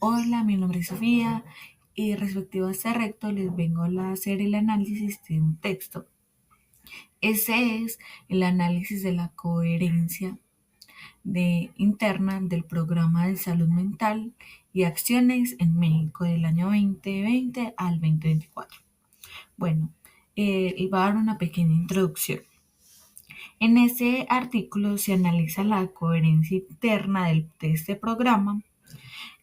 Hola, mi nombre es Sofía y respectivo a este reto les vengo a hacer el análisis de un texto. Ese es el análisis de la coherencia interna del programa de salud mental y acciones en México del año 2020 al 2024. Bueno, y va a dar una pequeña introducción. En ese artículo se analiza la coherencia interna de este programa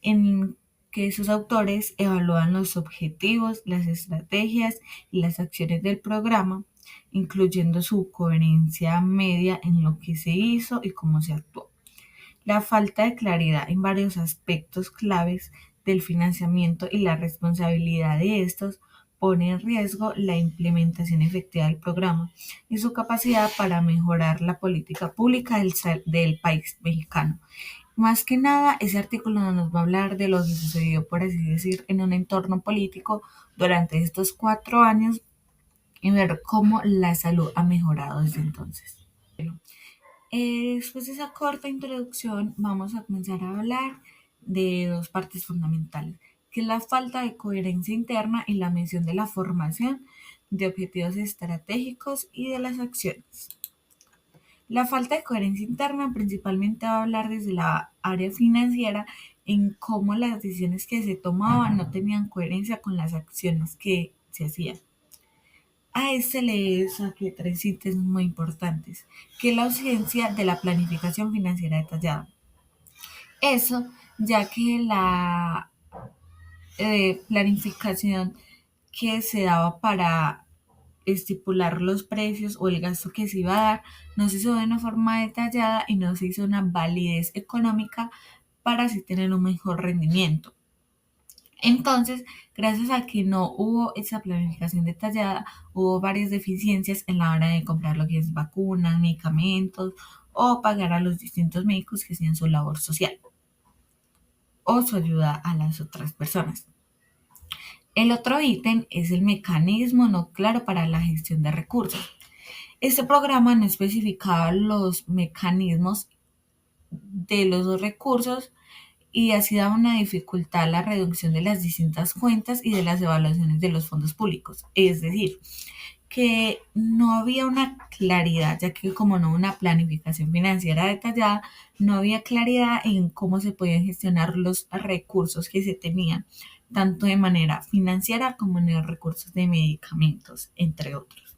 en que sus autores evalúan los objetivos, las estrategias y las acciones del programa, incluyendo su coherencia media en lo que se hizo y cómo se actuó. La falta de claridad en varios aspectos claves del financiamiento y la responsabilidad de estos pone en riesgo la implementación efectiva del programa y su capacidad para mejorar la política pública del país mexicano. Más que nada, ese artículo nos va a hablar de lo que sucedió, por así decir, en un entorno político durante estos 4 años y ver cómo la salud ha mejorado desde entonces. Después de esa corta introducción, vamos a comenzar a hablar de dos partes fundamentales, que es la falta de coherencia interna y la mención de la formación de objetivos estratégicos y de las acciones. La falta de coherencia interna principalmente va a hablar desde la área financiera en cómo las decisiones que se tomaban no tenían coherencia con las acciones que se hacían. A este le saqué tres ítems muy importantes, que es la ausencia de la planificación financiera detallada. Eso, ya que la planificación que se daba para estipular los precios o el gasto que se iba a dar no se hizo de una forma detallada y no se hizo una validez económica para así tener un mejor rendimiento. Entonces, gracias a que no hubo esa planificación detallada, hubo varias deficiencias en la hora de comprar lo que es vacunas, medicamentos o pagar a los distintos médicos que hacían su labor social o su ayuda a las otras personas. El otro ítem es el mecanismo no claro para la gestión de recursos. Este programa no especificaba los mecanismos de los recursos y así daba una dificultad a la reducción de las distintas cuentas y de las evaluaciones de los fondos públicos. Es decir, que no había una claridad, ya que como no hubo una planificación financiera detallada, no había claridad en cómo se podían gestionar los recursos que se tenían, tanto de manera financiera como en los recursos de medicamentos, entre otros.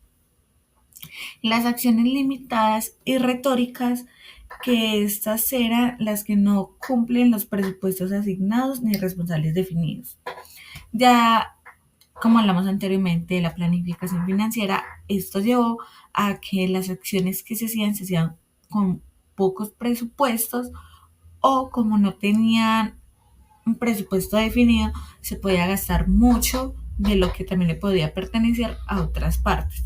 Las acciones limitadas y retóricas, que estas eran las que no cumplen los presupuestos asignados ni responsables definidos. Ya como hablamos anteriormente de la planificación financiera, esto llevó a que las acciones que se hacían con pocos presupuestos o como no tenían un presupuesto definido, se podía gastar mucho de lo que también le podía pertenecer a otras partes.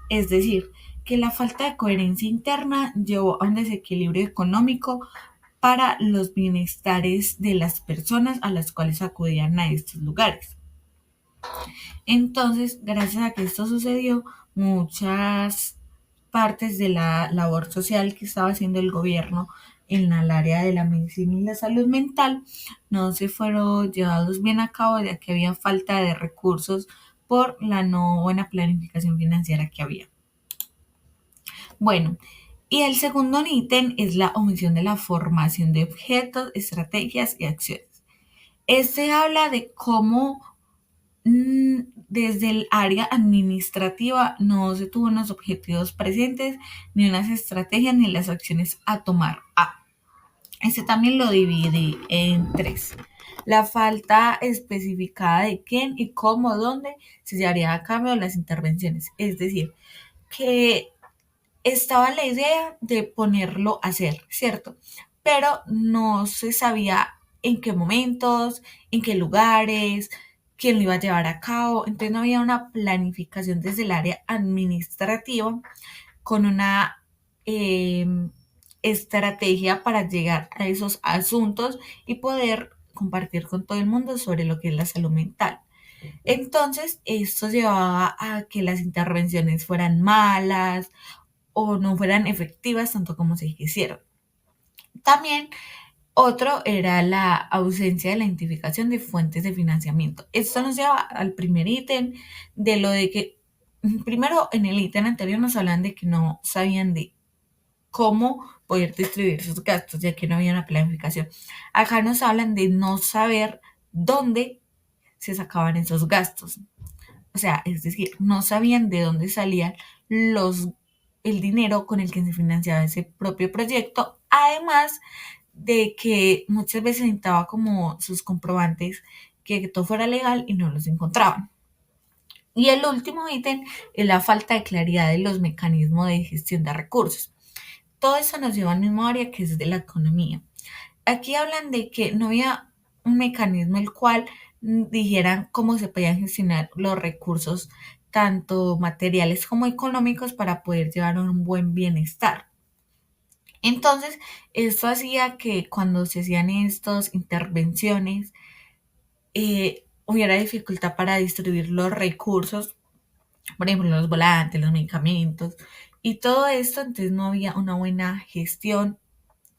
Es decir, que la falta de coherencia interna llevó a un desequilibrio económico para los bienestares de las personas a las cuales acudían a estos lugares. Entonces, gracias a que esto sucedió, muchas partes de la labor social que estaba haciendo el gobierno en el área de la medicina y la salud mental no se fueron llevados bien a cabo ya que había falta de recursos por la no buena planificación financiera que había. Bueno, y el segundo ítem es la omisión de la formación de objetos, estrategias y acciones. Este habla de cómo desde el área administrativa no se tuvo unos objetivos presentes, ni unas estrategias, ni las acciones a tomar. Este también lo dividí en tres. La falta especificada de quién y cómo, dónde se llevaría a cabo las intervenciones. Es decir, que estaba la idea de ponerlo a hacer, ¿cierto? Pero no se sabía en qué momentos, en qué lugares, quién lo iba a llevar a cabo. Entonces no había una planificación desde el área administrativa con una estrategia para llegar a esos asuntos y poder compartir con todo el mundo sobre lo que es la salud mental. Entonces, esto llevaba a que las intervenciones fueran malas o no fueran efectivas tanto como se quisieron. También Otro era la ausencia de la identificación de fuentes de financiamiento. Esto nos lleva al primer ítem de lo de que, primero en el ítem anterior nos hablan de que no sabían de cómo poder distribuir sus gastos, ya que no había una planificación. Acá nos hablan de no saber dónde se sacaban esos gastos. O sea, es decir, no sabían de dónde salían los, el dinero con el que se financiaba ese propio proyecto. Además de que muchas veces necesitaba como sus comprobantes que todo fuera legal y no los encontraban. Y el último ítem es la falta de claridad de los mecanismos de gestión de recursos. Todo eso nos lleva al mismo área que es de la economía. Aquí hablan de que no había un mecanismo el cual dijeran cómo se podían gestionar los recursos, tanto materiales como económicos, para poder llevar un buen bienestar. Entonces, esto hacía que cuando se hacían estas intervenciones, hubiera dificultad para distribuir los recursos, por ejemplo, los volantes, los medicamentos y todo esto, entonces no había una buena gestión,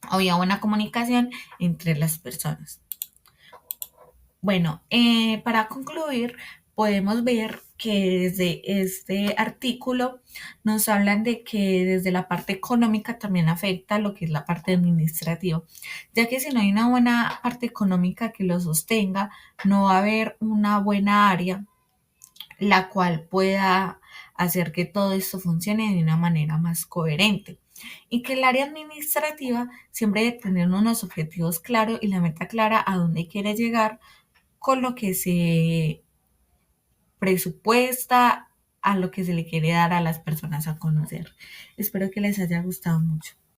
había buena comunicación entre las personas. Bueno, para concluir, podemos ver que desde este artículo nos hablan de que desde la parte económica también afecta lo que es la parte administrativa, ya que si no hay una buena parte económica que lo sostenga, no va a haber una buena área la cual pueda hacer que todo esto funcione de una manera más coherente. Y que el área administrativa siempre debe tener unos objetivos claros y la meta clara a dónde quiere llegar con lo que se presupuesta, a lo que se le quiere dar a las personas a conocer. Espero que les haya gustado mucho.